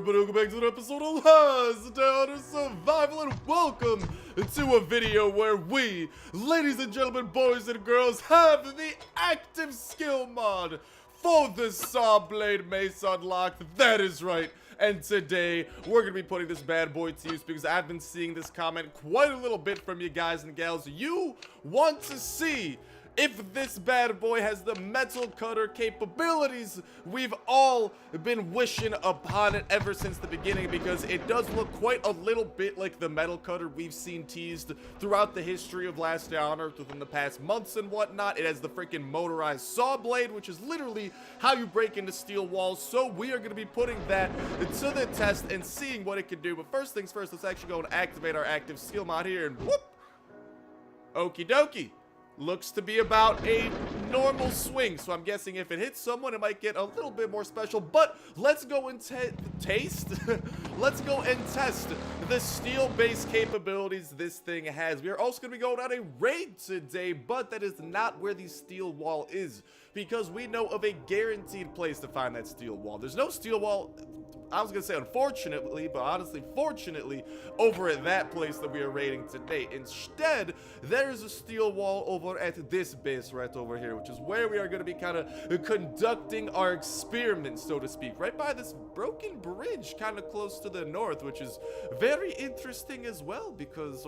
everybody, welcome back to an episode of Last Day on Survival, and welcome to a video where we, ladies and gentlemen, boys and girls, have the active skill mod for the saw blade mace unlocked. That is right. And today, we're going to be putting this bad boy to use because I've been seeing this comment quite a little bit from you guys and gals. You want to see if this bad boy has the metal cutter capabilities. We've all been wishing upon it ever since the beginning because it does look quite a little bit like the metal cutter we've seen teased throughout the history of Last Day on Earth within the past months and whatnot. It has the freaking motorized saw blade, which is literally how you break into steel walls. So we are going to be putting that to the test and seeing what it can do. But first things first, let's actually go and activate our active skill mod here, and whoop! Okie dokie. Looks to be about a normal swing, so I'm guessing if it hits someone, it might get a little bit more special. But let's go and let's go and test the steel-based capabilities this thing has. We are also going to be going on a raid today, but that is not where the steel wall is, because we know of a guaranteed place to find that steel wall. There's no steel wall, I was going to say unfortunately, but honestly, fortunately, over at that place that we are raiding today. Instead, there is a steel wall over at this base right over here, which is where we are going to be kind of conducting our experiments, so to speak, right by this broken bridge kind of close to the north, which is very interesting as well because,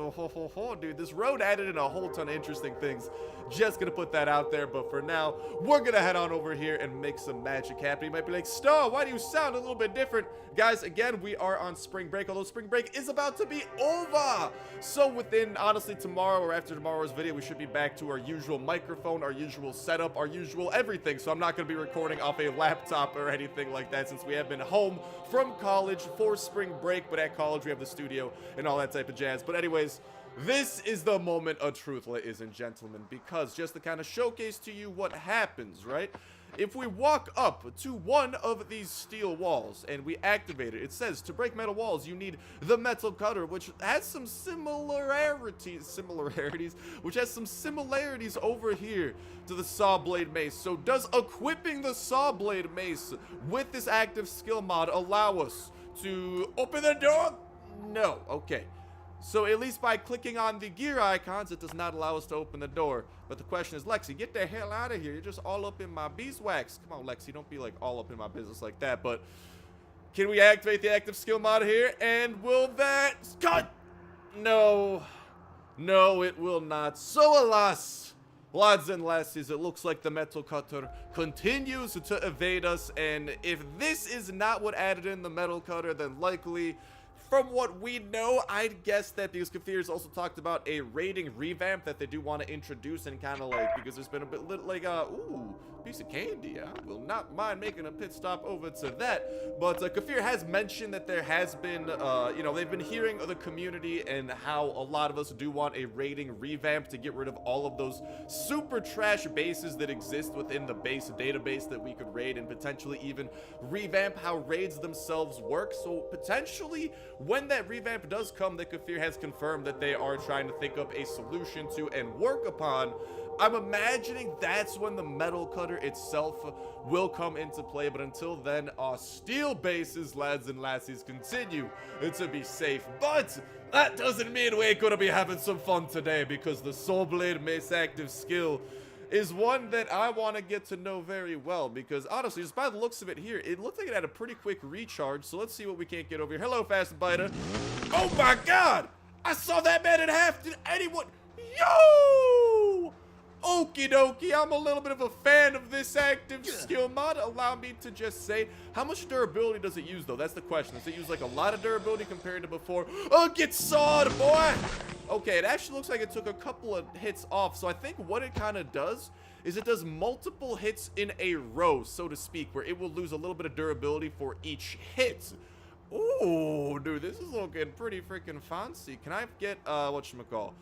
dude, this road added in a whole ton of interesting things. Just going to put that out there, but for now, we're going to head on over here and make some magic happen. You might be like, Star, why do you sound a little bit different? Guys, again, we are on spring break, although spring break is about to be over. So within, honestly, tomorrow or after tomorrow's video, we should be back to our usual microphone, our usual setup, our usual everything. So I'm not going to be recording off a laptop or anything like that since we have been home from college for spring break. But at college, we have the studio and all that type of jazz. But anyways, this is the moment of truth, ladies and gentlemen, because just to kind of showcase to you what happens, right? If we walk up to one of these steel walls and we activate it, it says to break metal walls, you need the metal cutter, which has some similarities over here to the saw blade mace. So does equipping the saw blade mace with this active skill mod allow us to open the door? No. Okay. So at least by clicking on the gear icons, it does not allow us to open the door. But the question is, Lexi, get the hell out of here. You're just all up in my beeswax. Come on, Lexi, don't be like all up in my business like that. But can we activate the active skill mod here? And will that cut? No. No, it will not. So alas, lads and lassies, it looks like the metal cutter continues to evade us. And if this is not what added in the metal cutter, then likely, from what we know, I'd guess that because Kathir's also talked about a rating revamp that they do want to introduce and kind of like, because there's been a bit like, ooh, piece of candy. I will not mind making a pit stop over to that. But Kathir has mentioned that there has been, you know, they've been hearing of the community and how a lot of us do want a rating revamp to get rid of all of those super trash bases that exist within the base database that we could raid, and potentially even revamp how raids themselves work. So potentially, when that revamp does come, that Kathir has confirmed that they are trying to think up a solution to and work upon, I'm imagining that's when the metal cutter itself will come into play. But until then, our steel bases, lads and lassies, continue to be safe. But that doesn't mean we ain't gonna be having some fun today, because the saw blade mace active skill is one that I want to get to know very well, because honestly, just by the looks of it here, it looked like it had a pretty quick recharge. So let's see what we can't get over here. Hello, Fast Biter. Oh my god! I saw that man in half. Did anyone? Yo! Okie dokie, I'm a little bit of a fan of this active skill mod. Allow me to just say, how much durability does it use, though? That's the question. Does it use like a lot of durability compared to before? Oh, get sawed, boy! Okay, it actually looks like it took a couple of hits off. So I think what it kind of does is it does multiple hits in a row, so to speak, where it will lose a little bit of durability for each hit. Ooh, dude, this is looking pretty freaking fancy. Can I get, whatchamacall?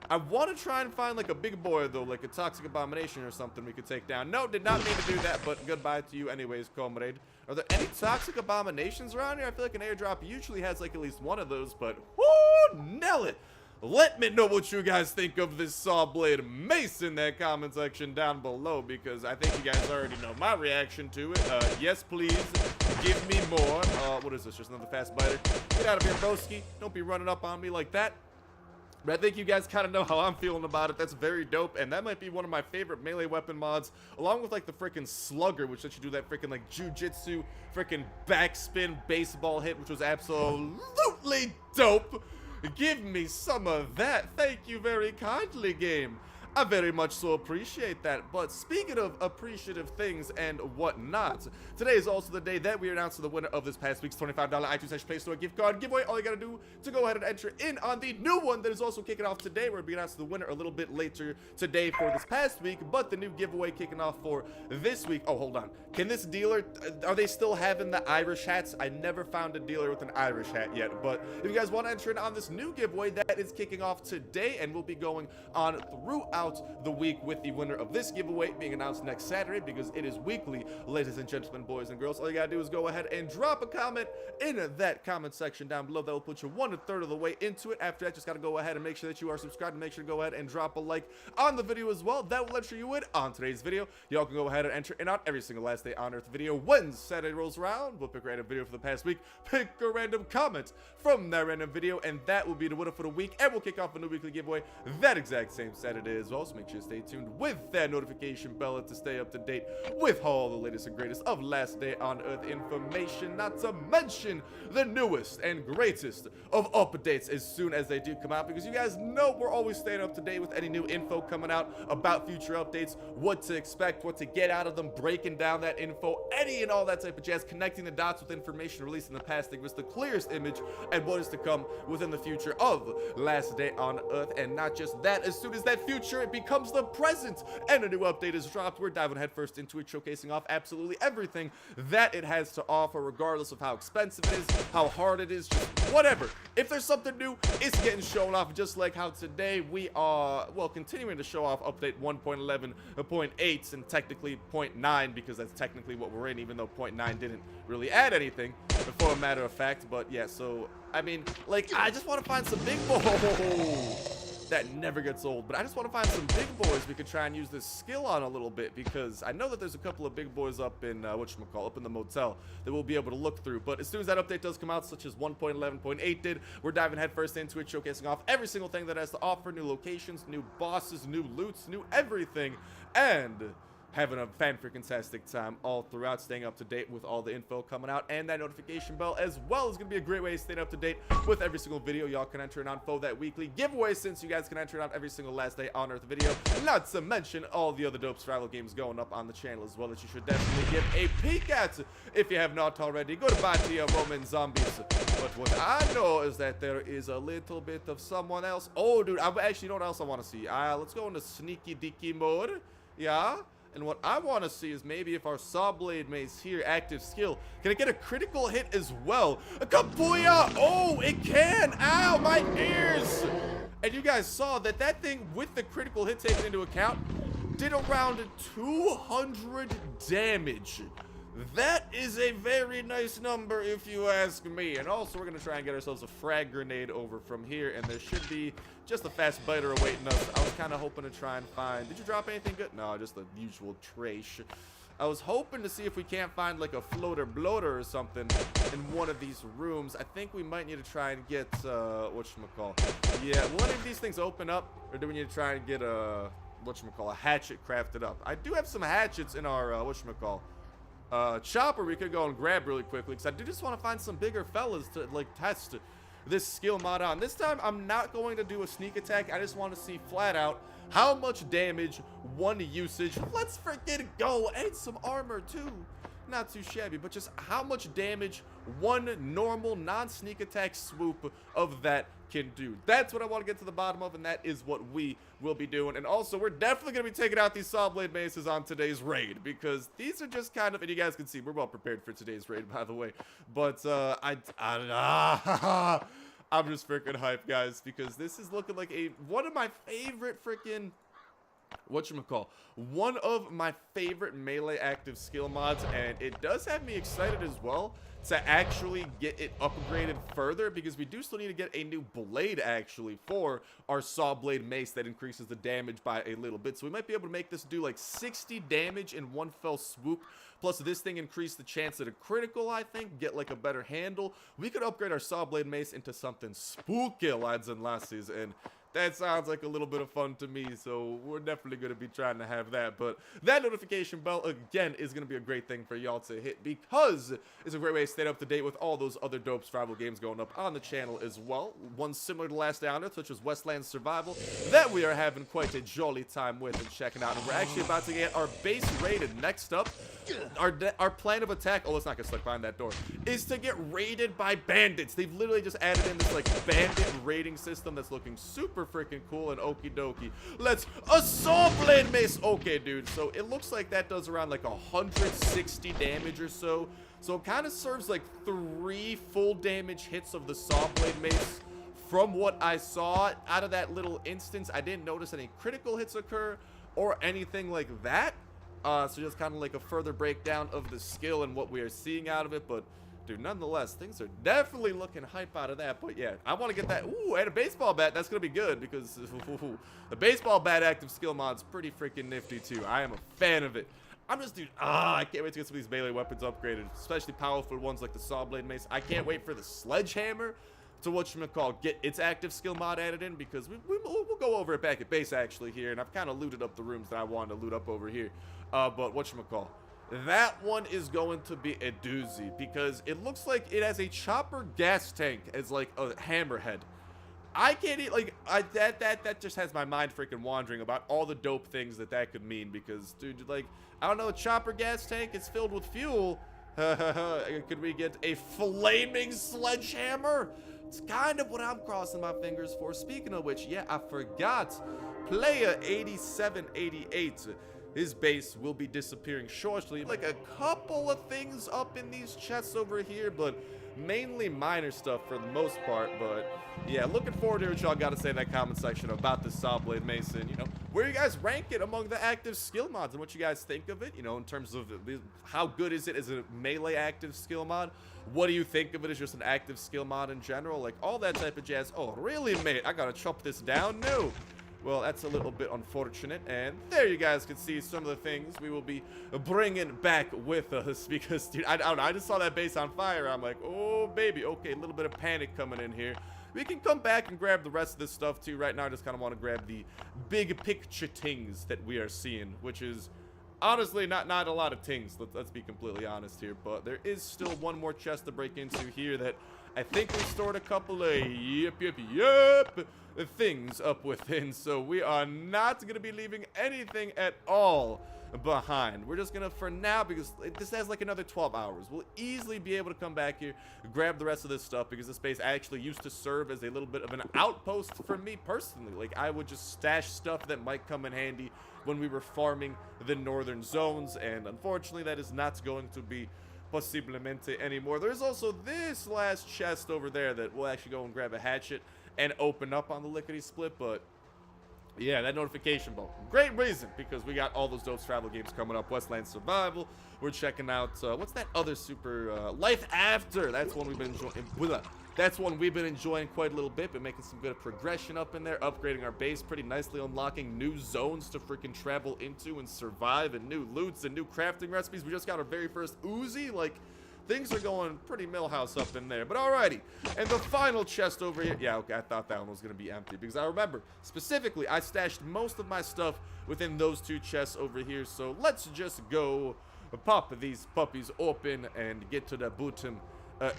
I want to try and find like a big boy, though, like a toxic abomination or something we could take down. No, did not mean to do that, but goodbye to you anyways, comrade. Are there any toxic abominations around here? I feel like an airdrop usually has like at least one of those, but whoo, nail it. Let me know what you guys think of this saw blade mace in that comment section down below, because I think you guys already know my reaction to it. Yes, please give me more. What is this? Just another fast biter? Get out of here, broski. Don't be running up on me like that. But I think you guys kind of know how I'm feeling about it. That's very dope, and that might be one of my favorite melee weapon mods, along with like the freaking slugger, which lets you do that freaking like jujitsu, freaking backspin baseball hit, which was absolutely dope. Give me some of that. Thank you very kindly, game. I very much so appreciate that. But speaking of appreciative things and whatnot, today is also the day that we announced the winner of this past week's $25 iTunes Play Store gift card giveaway. All you gotta do to go ahead and enter in on the new one that is also kicking off today. We're being announced the winner a little bit later today for this past week, but the new giveaway kicking off for this week. Oh, hold on. Can this dealer, are they still having the Irish hats? I never found a dealer with an Irish hat yet, but if you guys want to enter in on this new giveaway that is kicking off today and will be going on throughout the week with the winner of this giveaway being announced next Saturday, because it is weekly, ladies and gentlemen, boys and girls. All you gotta do is go ahead and drop a comment in that comment section down below. That will put you 1/3 of the way into it. After that, just gotta go ahead and make sure that you are subscribed, and make sure to go ahead and drop a like on the video as well. That will enter you in on today's video. Y'all can go ahead and enter in on every single last day on Earth video. When Saturday rolls around, we'll pick a random video for the past week, pick a random comment from that random video, and that will be the winner for the week, and we'll kick off a new weekly giveaway that exact same Saturday as well. So make sure to stay tuned with that notification bell to stay up to date with all the latest and greatest of last day on Earth information, not to mention the newest and greatest of updates as soon as they do come out, because you guys know we're always staying up to date with any new info coming out about future updates, what to expect, what to get out of them, breaking down that info, any and all that type of jazz, connecting the dots with information released in the past to give us the clearest image and what is to come within the future of last day on Earth. And not just that, as soon as that future it becomes the present and a new update is dropped, we're diving headfirst into it, showcasing off absolutely everything that it has to offer, regardless of how expensive it is, how hard it is, just whatever. If there's something new, it's getting shown off, just like how today we are, well, continuing to show off update 1.11.8 and technically 0.9, because that's technically what we're in, even though 0.9 didn't really add anything, for a matter of fact. But yeah, so I mean, like, I just want to find some big boys. That never gets old, but I just want to find some big boys we could try and use this skill on a little bit, because I know that there's a couple of big boys up in whatchamacallit, up in the motel that we'll be able to look through. But as soon as that update does come out, such as 1.11.8 did, we're diving headfirst into it, showcasing off every single thing that has to offer: new locations, new bosses, new loots, new everything, and having a fan-freaking-tastic time all throughout, staying up to date with all the info coming out, and that notification bell as well is going to be a great way to stay up to date with every single video. Y'all can enter in on for that weekly giveaway, since you guys can enter in on every single last day on Earth video, not to mention all the other dope survival games going up on the channel as well that you should definitely give a peek at if you have not already. Goodbye to your Roman zombies. But what I know is that there is a little bit of someone else. Oh, dude, I actually know what else I want to see. Let's go into sneaky deaky mode. Yeah. And what I want to see is maybe if our saw blade mace here, active skill, can it get a critical hit as well? A kabooyah! Oh, it can! Ow, my ears! And you guys saw that that thing, with the critical hit taken into account, did around 200 damage. That is a very nice number, if you ask me. And also, we're going to try and get ourselves a frag grenade over from here, and there should be just a fast biter awaiting us. I was kind of hoping to try and find... Did you drop anything good? No, just the usual trash. I was hoping to see if we can't find, like, a floater bloater or something in one of these rooms. I think we might need to try and get, whatchamacallit. Yeah, will any of these things open up, or do we need to try and get a, whatchamacallit, a hatchet crafted up? I do have some hatchets in our, whatchamacallit, chopper we could go and grab really quickly, because I do just want to find some bigger fellas to, like, test this skill mod on. This time I'm not going to do a sneak attack. I just want to see flat out how much damage, one usage, let's freaking go, and some armor too, not too shabby, but just how much damage one normal non-sneak attack swoop of that can do. That's what I want to get to the bottom of, and that is what we will be doing. And also, we're definitely going to be taking out these saw blade maces on today's raid, because these are just kind of, and you guys can see we're well prepared for today's raid, by the way. But I'm just freaking hyped, guys, because this is looking like one of my favorite freaking whatchamacall, one of my favorite melee active skill mods, and it does have me excited as well to actually get it upgraded further, because we do still need to get a new blade actually for our saw blade mace that increases the damage by a little bit. So we might be able to make this do like 60 damage in one fell swoop. Plus this thing increased the chance at a critical, I think, get like a better handle. We could upgrade our saw blade mace into something spooky, lads and lassies, and that sounds like a little bit of fun to me, so we're definitely going to be trying to have that. But that notification bell, again, is going to be a great thing for y'all to hit, because it's a great way to stay up to date with all those other dope survival games going up on the channel as well. One similar to Last Day on Earth, such as Westland Survival, that we are having quite a jolly time with and checking out. And we're actually about to get our base raided. Next up, our plan of attack, oh, let's not get stuck behind that door, is to get raided by bandits. They've literally just added in this, like, bandit raiding system that's looking super freaking cool and okie dokie. Let's assault blade mace. Okay, dude, so it looks like that does around like 160 damage or so. So it kind of serves like 3 full damage hits of the saw blade mace. From what I saw out of that little instance, I didn't notice any critical hits occur or anything like that. So just kind of like a further breakdown of the skill and what we are seeing out of it. But dude, nonetheless, things are definitely looking hype out of that. But yeah, I want to get that. Ooh, and a baseball bat. That's going to be good, because the baseball bat active skill mod's pretty freaking nifty too. I am a fan of it. I'm just, dude, I can't wait to get some of these melee weapons upgraded, especially powerful ones like the saw blade mace. I can't wait for the sledgehammer to whatchamacall get its active skill mod added in, because we'll go over it back at base actually here, and I've kind of looted up the rooms that I wanted to loot up over here. But whatchamacall, that one is going to be a doozy, because it looks like it has a chopper gas tank as like a hammerhead. I can't eat, like, that just has my mind freaking wandering about all the dope things that could mean, because, dude, like, I don't know, a chopper gas tank is filled with fuel. Could we get a flaming sledgehammer? It's kind of what I'm crossing my fingers for. Speaking of which, yeah, I forgot. Player 8788. His base will be disappearing shortly. Like a couple of things up in these chests over here, but mainly minor stuff for the most part. But yeah, looking forward to what y'all got to say in that comment section about the saw blade mason. You know, where you guys rank it among the active skill mods and what you guys think of it. You know, in terms of how good is it as a melee active skill mod? What do you think of it as just an active skill mod in general? Like all that type of jazz. Oh, really, mate? I gotta chop this down? No. Well, that's a little bit unfortunate, and there you guys can see some of the things we will be bringing back with us, because, dude, I don't know, I just saw that base on fire. I'm like, oh, baby, okay, a little bit of panic coming in here. We can come back and grab the rest of this stuff, too. Right now, I just kind of want to grab the big picture things that we are seeing, which is honestly not a lot of things. Let's be completely honest here, but there is still one more chest to break into here that I think we stored a couple of yep things up within, so we are not going to be leaving anything at all behind. We're just gonna, for now, because this has like another 12 hours, we'll easily be able to come back here, grab the rest of this stuff, because this space actually used to serve as a little bit of an outpost for me personally. Like, I would just stash stuff that might come in handy when we were farming the northern zones, and unfortunately that is not going to be posiblemente anymore. There's also this last chest over there that we'll actually go and grab a hatchet and open up on the lickety split. But yeah, that notification bell, great reason, because we got all those dope travel games coming up. Westland Survival, we're checking out what's that other super Life After. That's one we've been enjoying. That's one we've been enjoying quite a little bit, but making some good progression up in there, upgrading our base pretty nicely, unlocking new zones to freaking travel into and survive, and new loots and new crafting recipes. We just got our very first Uzi. Like, things are going pretty Millhouse up in there. But alrighty, and the final chest over here. Yeah, okay, I thought that one was going to be empty, because I remember specifically I stashed most of my stuff within those two chests over here. So let's just go pop these puppies open and get to the bottom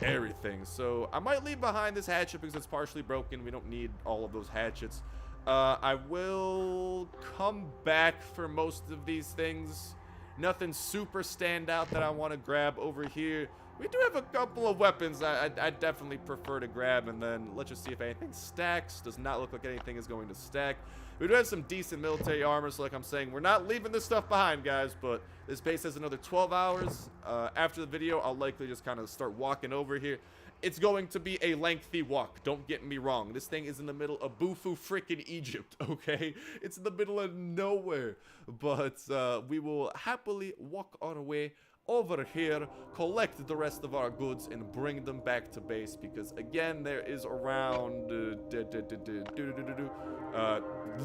everything. So I might leave behind this hatchet because it's partially broken. We don't need all of those hatchets. I will come back for most of these things. Nothing super standout that I want to grab over here. we do have a couple of weapons I definitely prefer to grab, and then let's just see if anything stacks. Does not look like anything is going to stack. We do have some decent military armor, so like I'm saying, we're not leaving this stuff behind, guys, but this base has another 12 hours. After the video, I'll likely just kind of start walking over here. It's going to be a lengthy walk, don't get me wrong. This thing is in the middle of Bufu freaking Egypt, okay? It's in the middle of nowhere. But we will happily walk our way over here, collect the rest of our goods, and bring them back to base. Because, again, there is around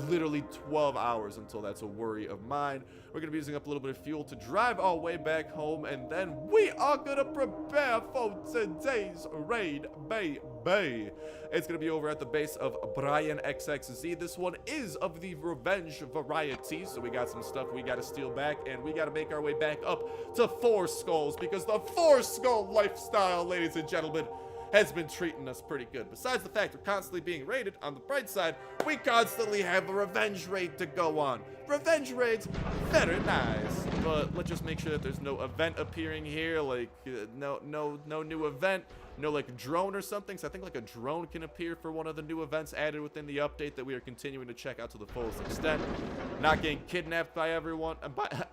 literally 12 hours until that's a worry of mine. We're going to be using up a little bit of fuel to drive our way back home, and then we are going to prepare for today's raid, baby. It's going to be over at the base of Brian XXZ. This one is of the revenge variety, so we got some stuff we got to steal back, and we got to make our way back up to Four Skulls, because the Four Skull lifestyle, ladies and gentlemen, has been treating us pretty good. Besides the fact we're constantly being raided, on the bright side, we constantly have a revenge raid to go on. Revenge raids, very nice. But let's just make sure that there's no event appearing here, like no new event, no like drone or something. So I think like a drone can appear for one of the new events added within the update that we are continuing to check out to the fullest extent. Not getting kidnapped by everyone,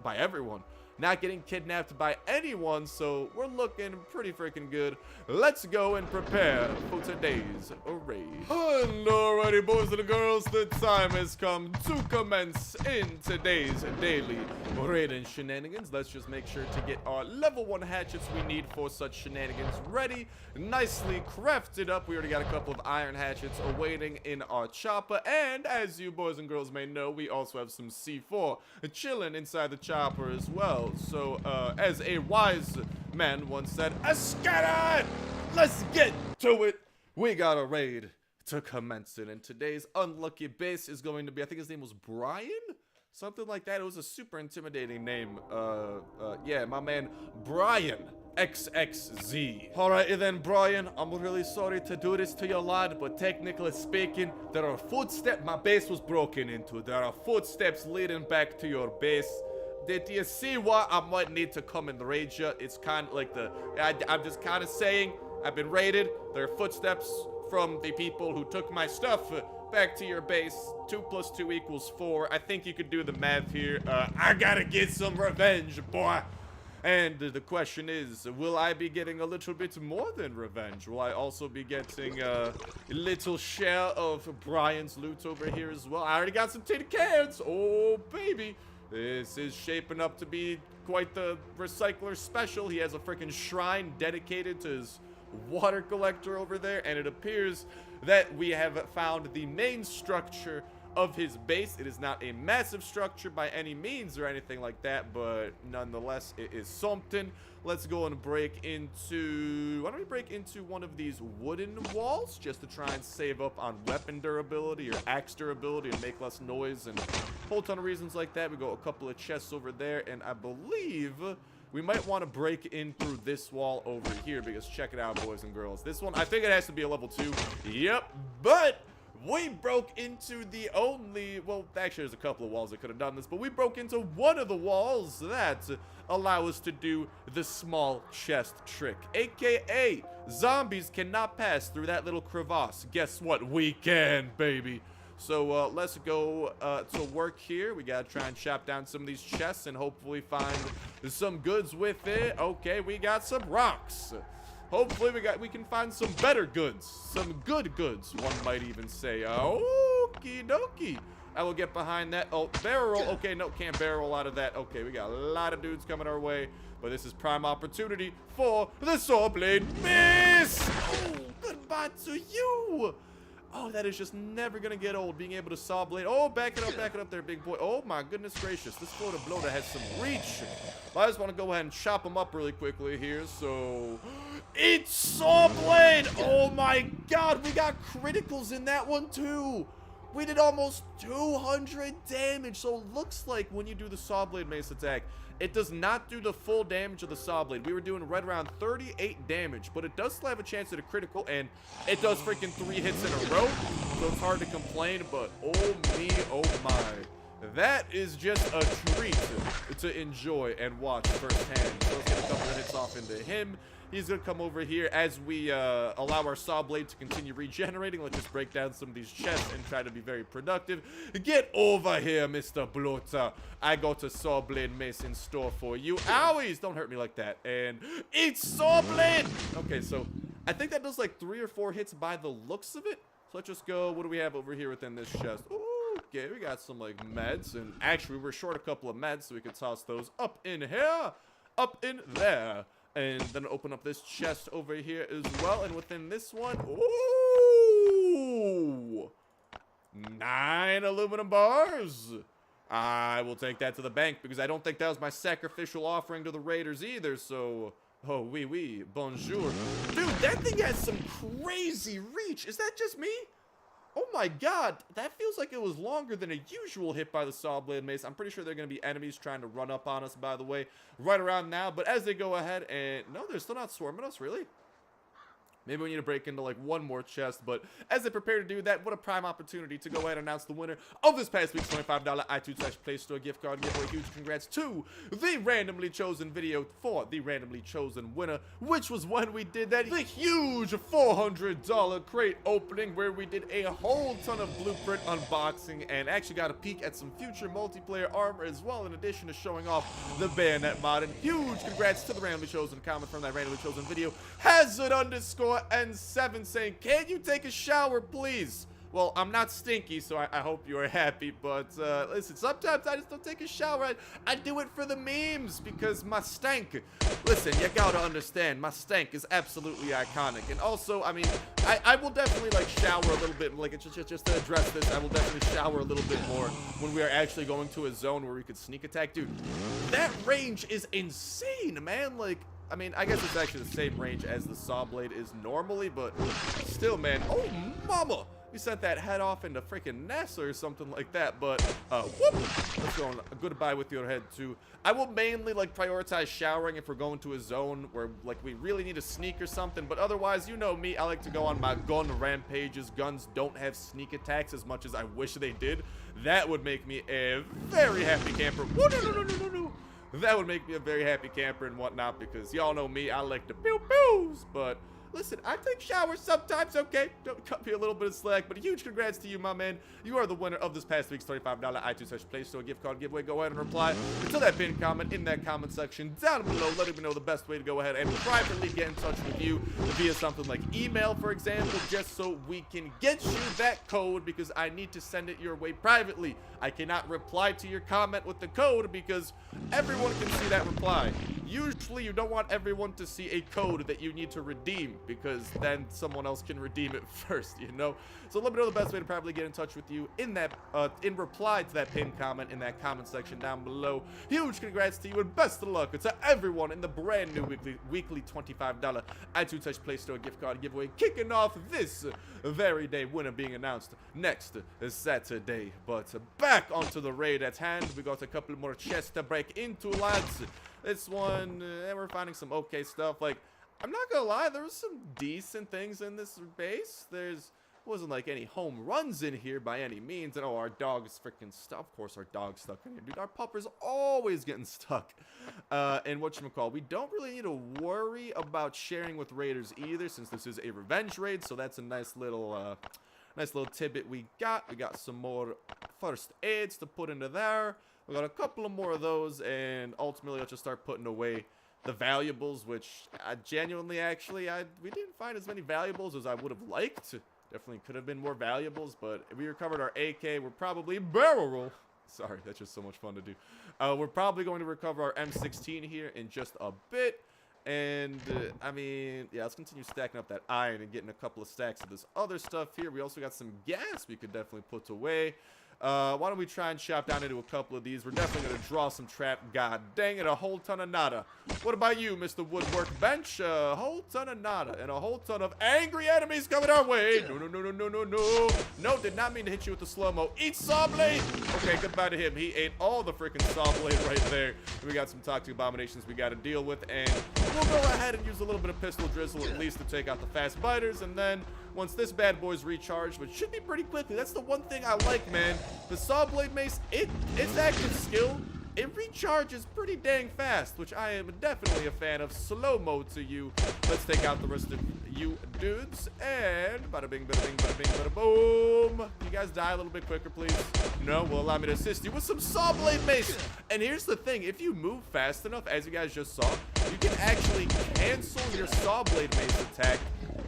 by everyone. Not getting kidnapped by anyone, so we're looking pretty freaking good. Let's go and prepare for today's raid. And alrighty, boys and girls, the time has come to commence in today's daily raid and shenanigans. Let's just make sure to get our level 1 hatchets we need for such shenanigans ready, nicely crafted up. We already got a couple of iron hatchets awaiting in our chopper, and as you boys and girls may know, we also have some C4 chilling inside the chopper as well. So, as a wise man once said, "Scatter! Let's get to it!" We got a raid to commence it, and today's unlucky base is going to be, I think his name was Brian? Something like that. It was a super intimidating name. Yeah, my man, Brian XXZ. Alright then, Brian, I'm really sorry to do this to you, lad, but technically speaking, there are footsteps. My base was broken into. There are footsteps leading back to your base. Did you see what? I might need to come and raid you. It's kind of like I'm just kind of saying, I've been raided. There are footsteps from the people who took my stuff back to your base. 2 + 2 = 4. I think you could do the math here. I gotta get some revenge, boy. And the question is, will I be getting a little bit more than revenge? Will I also be getting a little share of Brian's loot over here as well? I already got some tin cans. Oh, baby. This is shaping up to be quite the recycler special. He has a freaking shrine dedicated to his water collector over there, and it appears that we have found the main structure of his base. It is not a massive structure by any means or anything like that, but nonetheless, it is something. Let's go and break into... Why don't we break into one of these wooden walls just to try and save up on weapon durability or axe durability and make less noise and a whole ton of reasons like that. We go a couple of chests over there, and I believe we might want to break in through this wall over here, because check it out, boys and girls. This one, I think it has to be a level 2. Yep, but we broke into the only, well, actually there's a couple of walls that could have done this, but we broke into one of the walls that allow us to do the small chest trick, aka zombies cannot pass through that little crevasse. Guess what? We can, baby. So let's go to work here. We gotta try and chop down some of these chests and hopefully find some goods with it. Okay, we got some rocks. Hopefully we can find some better goods. Some good goods, one might even say. Okie dokie. I will get behind that. Oh, barrel. Okay, no, can't barrel out of that. Okay, we got a lot of dudes coming our way, but this is prime opportunity for the saw blade miss. Oh, goodbye to you. Oh, that is just never gonna get old, being able to saw blade. Oh, back it up there, big boy. Oh my goodness gracious, this floater bloater has some reach. I just want to go ahead and chop him up really quickly here. So, it's saw blade. Oh my god, we got criticals in that one too. We did almost 200 damage. So it looks like when you do the saw blade mace attack, it does not do the full damage of the saw blade. We were doing right around 38 damage, but it does still have a chance at a critical, and it does freaking 3 hits in a row, so it's hard to complain. But oh me, oh my, that is just a treat to enjoy and watch firsthand. So let's get a couple of hits off into him, He's gonna come over here as we allow our saw blade to continue regenerating. Let's just break down some of these chests and try to be very productive. Get over here, Mr. Bloater. I got a saw blade mace in store for you. Owies! Don't hurt me like that. And eat saw blade! Okay, so I think that does like 3 or 4 hits by the looks of it. So let's just go. What do we have over here within this chest? Ooh, okay, we got some like meds. And actually, we're short a couple of meds, so we could toss those up in here, up in there. And then open up this chest over here as well. And within this one, ooh, 9 aluminum bars. I will take that to the bank because I don't think that was my sacrificial offering to the raiders either. So, oh, oui, bonjour. Dude, that thing has some crazy reach. Is that just me? Oh my god, that feels like it was longer than a usual hit by the saw blade mace. I'm pretty sure they're going to be enemies trying to run up on us, by the way, right around now. But as they go ahead and... No, they're still not swarming us, really? Maybe we need to break into like one more chest, but as they prepare to do that, what a prime opportunity to go ahead and announce the winner of this past week's $25 iTunes/Play Store gift card giveaway. Huge congrats to the randomly chosen video for the randomly chosen winner, which was when we did that the huge $400 crate opening where we did a whole ton of blueprint unboxing and actually got a peek at some future multiplayer armor as well, in addition to showing off the bayonet mod. And huge congrats to the randomly chosen comment from that randomly chosen video, Hazard_N7, saying, can you take a shower, please? Well, I'm not stinky, so I hope you are happy, but listen, sometimes I just don't take a shower. I do it for the memes, because my stank, listen, you gotta understand, my stank is absolutely iconic. And also, I mean, I will definitely, like, shower a little bit, like, just to address this, I will definitely shower a little bit more when we are actually going to a zone where we could sneak attack. Dude, that range is insane, man. Like, I mean, I guess it's actually the same range as the saw blade is normally, but still, man. Oh, mama! We sent that head off into freaking NASA or something like that, but, whoop! Let's go on. Goodbye with your head, too. I will mainly, like, prioritize showering if we're going to a zone where, like, we really need to sneak or something, but otherwise, you know me, I like to go on my gun rampages. Guns don't have sneak attacks as much as I wish they did. That would make me a very happy camper. Whoa, no. That would make me a very happy camper and whatnot, because y'all know me, I like to pew-pews, but listen, I take showers sometimes, okay? Don't cut me a little bit of slack, but a huge congrats to you, my man. You are the winner of this past week's $25 iTunes/Play Store gift card giveaway. Go ahead and reply to that pinned comment in that comment section down below, letting me know the best way to go ahead and privately get in touch with you via something like email, for example, just so we can get you that code, because I need to send it your way privately. I cannot reply to your comment with the code because everyone can see that reply. Usually, you don't want everyone to see a code that you need to redeem, because then someone else can redeem it first, you know? So let me know the best way to probably get in touch with you in that, in reply to that pinned comment in that comment section down below. Huge congrats to you and best of luck to everyone in the brand new weekly $25 iTunes/Play Store gift card giveaway, kicking off this very day, winner being announced next Saturday. But back onto the raid at hand. We got a couple more chests to break into, lads. This one, we're finding some okay stuff. Like, I'm not gonna lie, there was some decent things in this base. Wasn't like any home runs in here by any means. And oh, our dog is freaking stuck. Of course, our dog's stuck in here, dude. Our pupper's always getting stuck. And whatchamacall, we don't really need to worry about sharing with raiders either, since this is a revenge raid. So that's a nice little tidbit we got. We got some more first aids to put into there. We got a couple of more of those, and ultimately let's just start putting away the valuables, which genuinely, actually, we didn't find as many valuables as I would have liked. Definitely could have been more valuables, but we recovered our AK. We're probably barrel roll. Sorry, that's just so much fun to do. We're probably going to recover our M16 here in just a bit. And, I mean, yeah, let's continue stacking up that iron and getting a couple of stacks of this other stuff here. We also got some gas we could definitely put away. Why don't we try and chop down into a couple of these? We're definitely going to draw some trap. God dang it, a whole ton of nada. What about you, Mr. Woodwork Bench? A whole ton of nada and a whole ton of angry enemies coming our way. No. No, did not mean to hit you with the slow-mo. Eat saw blade. Okay, goodbye to him. He ate all the freaking saw blade right there. And we got some toxic abominations we got to deal with. And we'll go ahead and use a little bit of pistol drizzle at least to take out the fast biters. And then once this bad boy's recharged, which should be pretty quickly, that's the one thing I like, man. The saw blade mace, its active skill it recharges pretty dang fast, which I am definitely a fan of. Slow-mo to you. Let's take out the rest of you dudes, and bada bing, bada bing, bada bing, bada boom. Can you guys die a little bit quicker, please? No, will allow me to assist you with some saw blade mace. And here's the thing, if you move fast enough, as you guys just saw, you can actually cancel your saw blade mace attack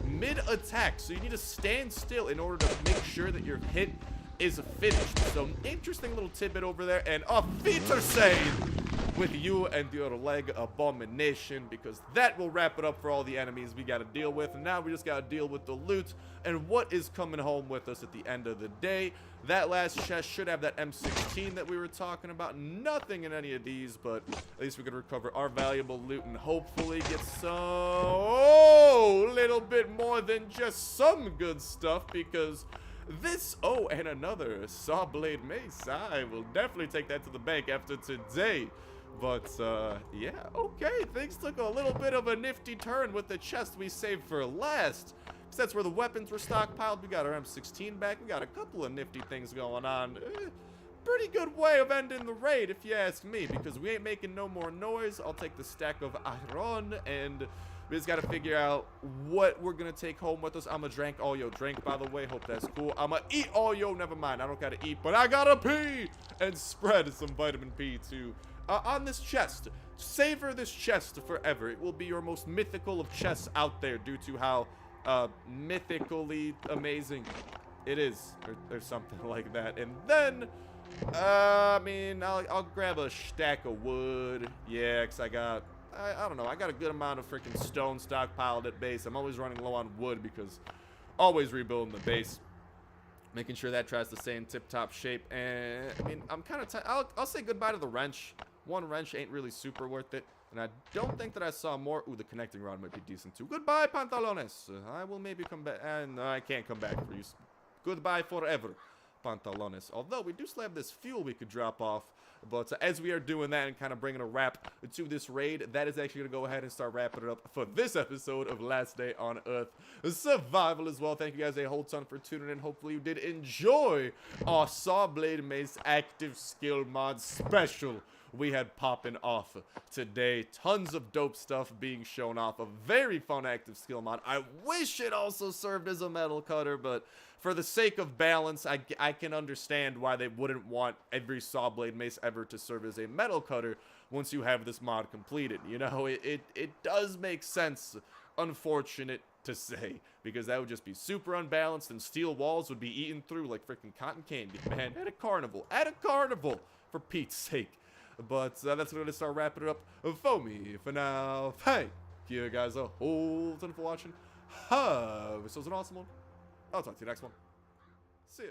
mid-attack. So you need to stand still in order to make sure that your hit is finished. So interesting little tidbit over there, and a feature save with you and your leg abomination, because that will wrap it up for all the enemies we got to deal with. And now we just got to deal with the loot and what is coming home with us at the end of the day. That last chest should have that M16 that we were talking about. Nothing in any of these, but at least we can recover our valuable loot and hopefully get some little bit more than just some good stuff, because this, oh, and another saw blade mace. I will definitely take that to the bank after today. But, yeah, okay. Things took a little bit of a nifty turn with the chest we saved for last. Because that's where the weapons were stockpiled. We got our M16 back. We got a couple of nifty things going on. Pretty good way of ending the raid, if you ask me. Because we ain't making no more noise. I'll take the stack of iron, and we just got to figure out what we're going to take home with us. I'm going to drink all your drink, by the way. Hope that's cool. I'm going to eat all yo. Never mind. I don't got to eat, but I got to pee and spread some vitamin P, too. On this chest. Savor this chest forever. It will be your most mythical of chests out there due to how mythically amazing it is, or something like that. And then, I mean, I'll grab a stack of wood. Yeah, because I don't know, I got a good amount of freaking stone stockpiled at base. I'm always running low on wood because always rebuilding the base. Making sure that tries to stay in tip-top shape. And, I mean, I'm kind of I'll say goodbye to the wrench. One wrench ain't really super worth it. And I don't think that I saw more. Ooh, the connecting rod might be decent, too. Goodbye, pantalones. I will maybe come back. And I can't come back for you. Goodbye forever, pantalones. Although, we do still have this fuel we could drop off. But as we are doing that and kind of bringing a wrap to this raid, that is actually going to go ahead and start wrapping it up for this episode of Last Day on Earth Survival as well. Thank you guys a whole ton for tuning in. Hopefully you did enjoy our Saw Blade Mace active skill mod special we had popping off today. Tons of dope stuff being shown off. A very fun active skill mod. I wish it also served as a metal cutter, but for the sake of balance, I can understand why they wouldn't want every saw blade mace ever to serve as a metal cutter once you have this mod completed. You know, it does make sense, unfortunate to say, because that would just be super unbalanced and steel walls would be eaten through like freaking cotton candy, man. At a carnival, for Pete's sake. But that's going to start wrapping it up for me for now. Thank you guys a whole ton for watching. This was an awesome one. I'll talk to you next one. See ya.